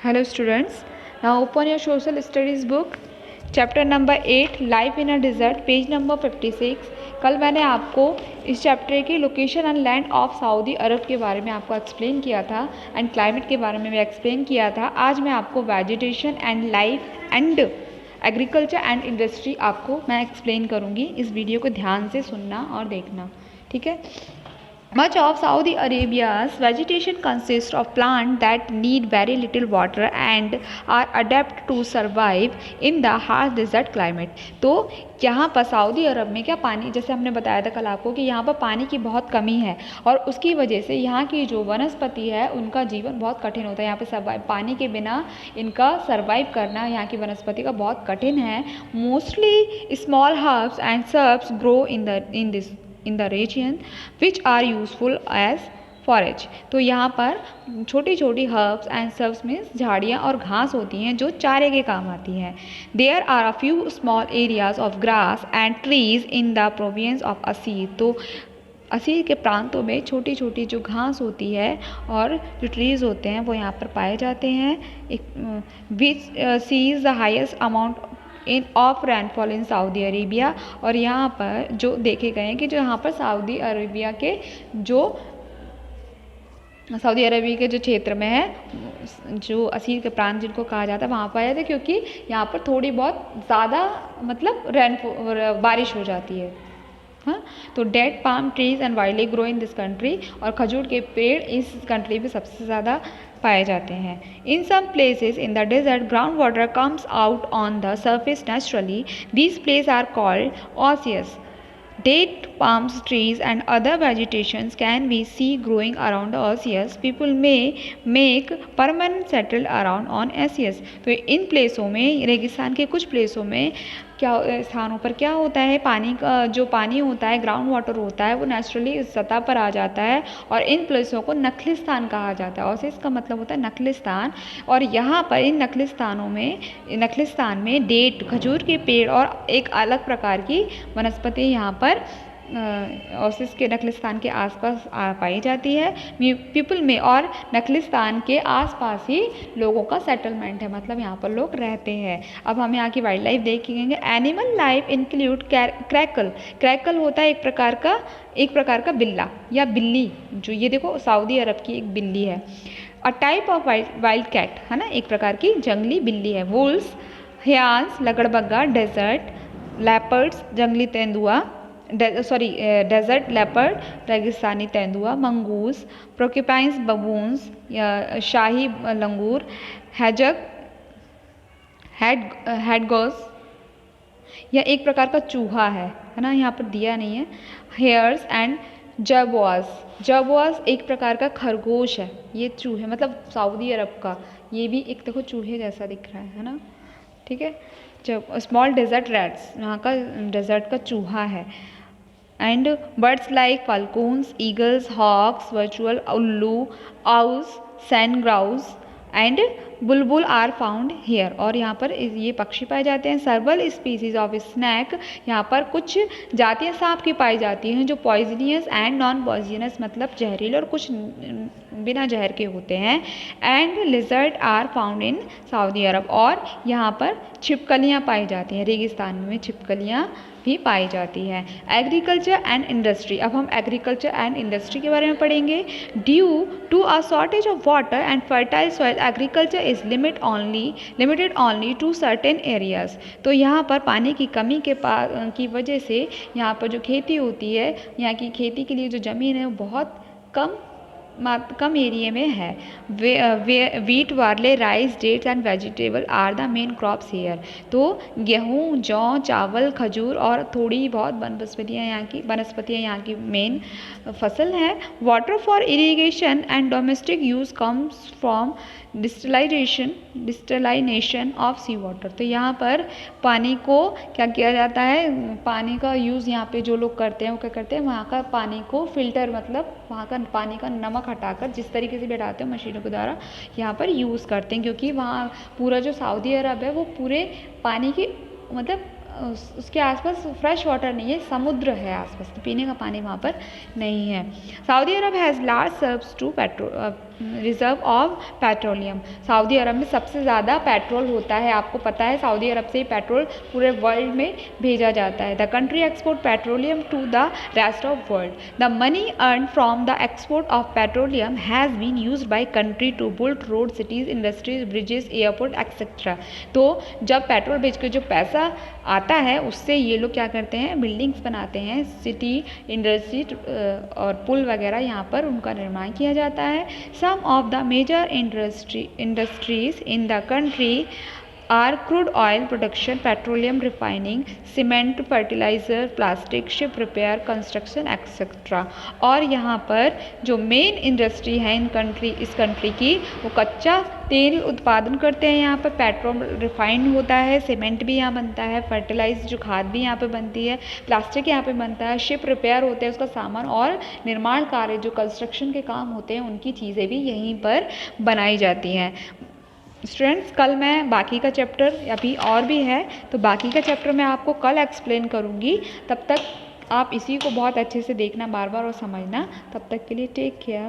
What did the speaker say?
Hello students, now open your social studies book, chapter number 8 Life in a Desert, page number 56। कल मैंने आपको इस chapter की location and land of Saudi Arab के बारे में आपको एक्सप्लेन किया था एंड क्लाइमेट के बारे में भी एक्सप्लेन किया था। आज मैं आपको vegetation and life and agriculture and industry आपको मैं एक्सप्लेन करूँगी। इस वीडियो को ध्यान से सुनना और देखना, ठीक है। Much of Saudi Arabia's vegetation consists of plants that need very little water and are adapted to survive in the harsh desert climate। तो यहाँ पर सऊदी अरब में क्या पानी, जैसे हमने बताया था कल आपको कि यहाँ पर पानी की बहुत कमी है और उसकी वजह से यहाँ की जो वनस्पति है उनका जीवन बहुत कठिन होता है। यहाँ पे सर्वाइव, पानी के बिना इनका सर्वाइव करना यहाँ की वनस्पति का बहुत कठिन है। Mostly small herbs and shrubs grow in the region which are useful as forage। तो यहाँ पर छोटी छोटी हर्ब्स एंड सर्ब्स में झाड़ियाँ और घास होती हैं जो चारे के काम आती हैं। There are a few small areas of grass and trees in the province of Asir. तो असीर के प्रांतों में छोटी छोटी जो घास होती है और जो ट्रीज़ होते हैं वो यहाँ पर पाए जाते हैं। Which sees the highest amount in of rainfall in Saudi Arabia. और यहाँ पर जो देखे गए हैं कि जो यहाँ पर सऊदी अरेबिया के जो क्षेत्र में है, जो असीर के प्रांत जिनको कहा जाता है, वहाँ पाया जाता है क्योंकि यहाँ पर थोड़ी बहुत ज़्यादा मतलब बारिश हो जाती है। हाँ, तो date palm trees and wildly grow in this country. और खजूर के पेड़ इस कंट्री में सबसे ज़्यादा पाए जाते हैं। In some places in the desert ground water comes out on the surface naturally. These place are called oases. Date palm trees and other vegetations can be seen growing around the oases. People may make permanent settle around on oases। तो इन प्लेसों में, रेगिस्तान के कुछ प्लेसों में क्या स्थानों पर क्या होता है, पानी का जो पानी होता है, ग्राउंड वाटर होता है, वो नेचुरली सतह पर आ जाता है और इन प्लेसों को नखलिस्तान कहा जाता है। ओसिस का मतलब होता है नखलिस्तान। और यहाँ पर इन नखलिस्तान में डेट, खजूर के पेड़ और एक अलग प्रकार की वनस्पति यहाँ पर ओसिस के नखलिस्तान के आसपास पाई जाती है। पीपल में, और नखलिस्तान के आसपास ही लोगों का सेटलमेंट है, मतलब यहाँ पर लोग रहते हैं। अब हम यहाँ की वाइल्ड लाइफ देखेंगे। Animal life include crackle. Crackle होता है एक प्रकार का बिल्ला या बिल्ली, जो ये देखो सऊदी अरब की एक बिल्ली है। A type of wild cat, है ना, एक प्रकार की जंगली बिल्ली है। वुल्स, हयान्स लगड़बग्गा, डेजर्ट लेपर्ड्स जंगली तेंदुआ, डेजर्ट लेपर्ड रेगिस्तानी तेंदुआ, मंगूस, प्रोक्यूपाइंस बबून्स या शाही लंगूर, हेडगोस या एक प्रकार का चूहा है ना, यहाँ पर दिया नहीं है। हेयर्स एंड जबवास एक प्रकार का खरगोश है। ये चूहे, मतलब सऊदी अरब का, ये भी एक देखो चूहे जैसा दिख रहा है ना, ठीक है। जब स्मॉल डेजर्ट रैट्स, यहाँ का डेजर्ट का चूहा है। And birds like falcons, eagles, hawks, virtual उल्लू, owls, sand grouse and bulbul are found here. और यहाँ पर ये पक्षी पाए जाते हैं। सर्वल स्पीसीज ऑफ स्नैक, यहाँ पर कुछ जातियाँ सांप की पाई जाती हैं जो पॉइजनियस एंड नॉन पॉइजनियस, मतलब जहरीले और कुछ बिना जहर के होते हैं। And lizard are found in Saudi Arab. और यहाँ पर छिपकलियाँ पाई जाती हैं, रेगिस्तान में छिपकलियाँ भी पाई जाती है। एग्रीकल्चर एंड इंडस्ट्री, अब हम एग्रीकल्चर एंड इंडस्ट्री के बारे में पढ़ेंगे। Due to a shortage of water and fertile soil, agriculture is limited only to certain areas. तो यहाँ पर पानी की कमी की वजह से यहाँ पर जो खेती होती है, यहाँ की खेती के लिए जो ज़मीन है वो बहुत कम एरिया में है। Wheat, barley, rice, dates and vegetable are the main crops here. तो गेहूँ, जौ, चावल, खजूर और थोड़ी बहुत वनस्पतियाँ यहाँ की मेन फसल है। Water for irrigation and domestic use comes from desalination of sea water. तो यहाँ पर पानी को क्या किया जाता है, पानी का यूज़ यहाँ पे जो लोग करते हैं वो क्या करते हैं, वहाँ का पानी को फिल्टर, मतलब वहाँ का पानी का नमक हटाकर जिस तरीके से भी हटाते हैं मशीनों के द्वारा यहाँ पर यूज़ करते हैं। क्योंकि वहाँ पूरा जो सऊदी अरब है वो पूरे पानी की, मतलब उसके आसपास फ्रेश वाटर नहीं है, समुद्र है आसपास, तो पीने का पानी वहाँ पर नहीं है। Saudi Arab has large serves to reserve of petroleum. Saudi Arab में सबसे ज़्यादा पेट्रोल होता है, आपको पता है सऊदी अरब से ही पेट्रोल पूरे वर्ल्ड में भेजा जाता है। The country export petroleum to the rest of world. The money earn from the export of petroleum has been used by country to build road, cities, industries, bridges, airport etcetera. तो जब petrol बेच के जो पैसा आता है उससे ये लोग क्या करते हैं, बिल्डिंग्स बनाते हैं, सिटी, इंडस्ट्री और पुल वगैरह यहाँ पर उनका निर्माण किया जाता है। Some of the major industries in the country are crude oil production, petroleum refining, cement, fertiliser, plastic, ship repair, construction etcetera. और यहाँ पर जो मेन इंडस्ट्री है इस कंट्री की, वो कच्चा तेल उत्पादन करते हैं। यहाँ पर पेट्रोल रिफाइंड होता है, सीमेंट भी यहाँ बनता है, फर्टिलाइज जो खाद भी यहाँ पे बनती है, प्लास्टिक यहाँ पे बनता है, शिप रिपेयर होते हैं उसका सामान, और निर्माण कार्य जो कंस्ट्रक्शन के काम होते हैं उनकी चीज़ें भी यहीं पर बनाई जाती हैं। स्टूडेंट्स, कल मैं बाकी का चैप्टर, अभी और भी है तो बाकी का चैप्टर मैं आपको कल एक्सप्लेन करूँगी। तब तक आप इसी को बहुत अच्छे से देखना बार बार और समझना। तब तक के लिए टेक केयर।